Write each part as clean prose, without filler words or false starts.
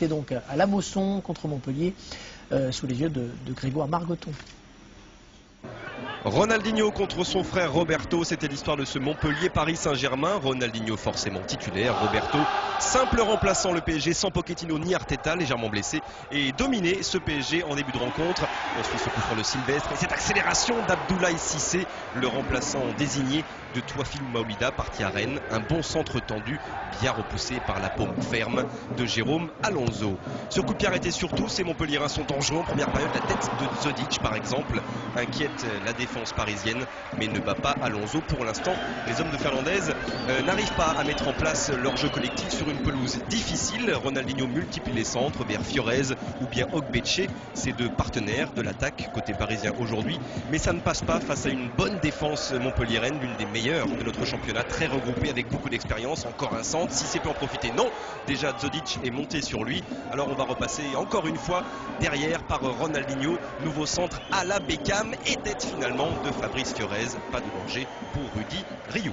C'était donc à la Mosson contre Montpellier, sous les yeux de Grégoire Margoton. Ronaldinho contre son frère Roberto, c'était l'histoire de ce Montpellier-Paris Saint-Germain. Ronaldinho forcément titulaire, Roberto simple remplaçant. Le PSG sans Pochettino ni Arteta, légèrement blessé, et dominé ce PSG en début de rencontre. Ensuite ce coup franc de Sylvestre et cette accélération d'Abdoulaye Cissé, le remplaçant désigné de Touafil Maolida, parti à Rennes. Un bon centre tendu, bien repoussé par la paume ferme de Jérôme Alonso. Ce coup de pied arrêté surtout, ces Montpelliérains sont en jeu en première période. La tête de Zodic par exemple inquiète la défense parisienne, mais ne bat pas Alonso pour l'instant. Les hommes de Fernandez n'arrivent pas à mettre en place leur jeu collectif sur une pelouse difficile. Ronaldinho multiplie les centres vers Fiorez ou bien Ogbeche, ces deux partenaires de l'attaque côté parisien aujourd'hui, mais ça ne passe pas face à une bonne défense montpelliéraine, l'une des meilleures de notre championnat, très regroupée avec beaucoup d'expérience. Encore un centre, si c'est peut en profiter, non, déjà Zodic est monté sur lui, alors on va repasser encore une fois derrière par Ronaldinho. Nouveau centre à la Beckham et tête finalement de Fabrice Fiorez, pas de danger pour Rudy Rioux.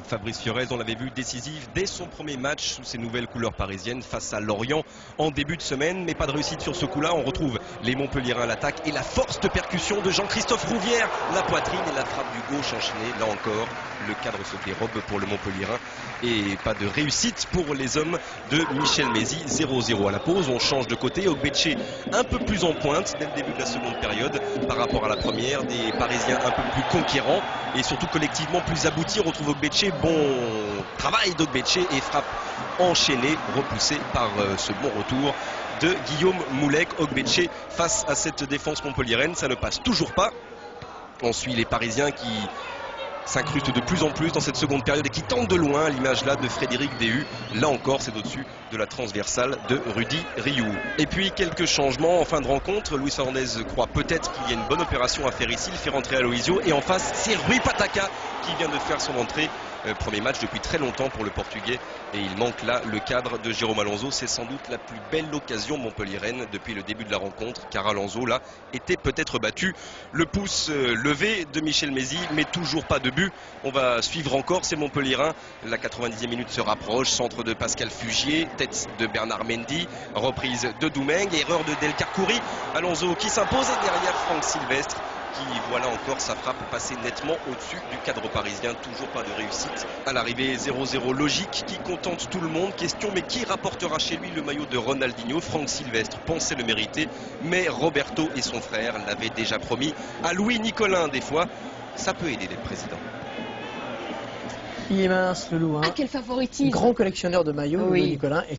Fabrice Fiorez, on l'avait vu décisif dès son premier match sous ses nouvelles couleurs parisiennes face à Lorient en début de semaine, mais pas de réussite sur ce coup-là. On retrouve les Montpelliérains à l'attaque et la force de percussion de Jean-Christophe Rouvière, la poitrine et la frappe du gauche enchaînée. Là encore, le cadre se dérobe pour le Montpelliérain et pas de réussite pour les hommes de Michel Mézy. 0-0 à la pause, on change de côté. Ogbeche un peu plus en pointe dès le début de la seconde période par rapport à la première. Des Parisiens un peu plus conquérants et surtout collectivement plus aboutis. On retrouve Ogbeche. Bon travail d'Ogbeche et frappe enchaînée, repoussée par ce bon retour de Guillaume Moulec. Ogbeche face à cette défense montpelliéraine, ça ne passe toujours pas. On suit les Parisiens qui s'incrustent de plus en plus dans cette seconde période et qui tentent de loin, à l'image là de Frédéric Déhu. Là encore, c'est au-dessus de la transversale de Rudy Rioux. Et puis quelques changements en fin de rencontre. Luis Fernandez croit peut-être qu'il y a une bonne opération à faire ici. Il fait rentrer Aloisio et en face, c'est Rui Pataka qui vient de faire son entrée. Premier match depuis très longtemps pour le Portugais et il manque là le cadre de Jérôme Alonso. C'est sans doute la plus belle occasion montpelliéraine depuis le début de la rencontre, car Alonso là était peut-être battu. Le pouce levé de Michel Mézy, mais toujours pas de but. On va suivre encore ces Montpelliérains. La 90e minute se rapproche, centre de Pascal Fugier, tête de Bernard Mendy, reprise de Doumeng, erreur de Del Carcouri. Alonso qui s'impose et derrière Franck Sylvestre qui, voilà encore sa frappe passer nettement au-dessus du cadre parisien. Toujours pas de réussite à l'arrivée. 0-0 logique qui contente tout le monde. Question, mais qui rapportera chez lui le maillot de Ronaldinho? Franck Sylvestre pensait le mériter, mais Roberto et son frère l'avaient déjà promis à Louis Nicolin. Des fois, ça peut aider d'être président. Il est mince, le loup. Hein. Ah, quel favoritisme! Grand collectionneur de maillots, oui. Louis Nicolin. Et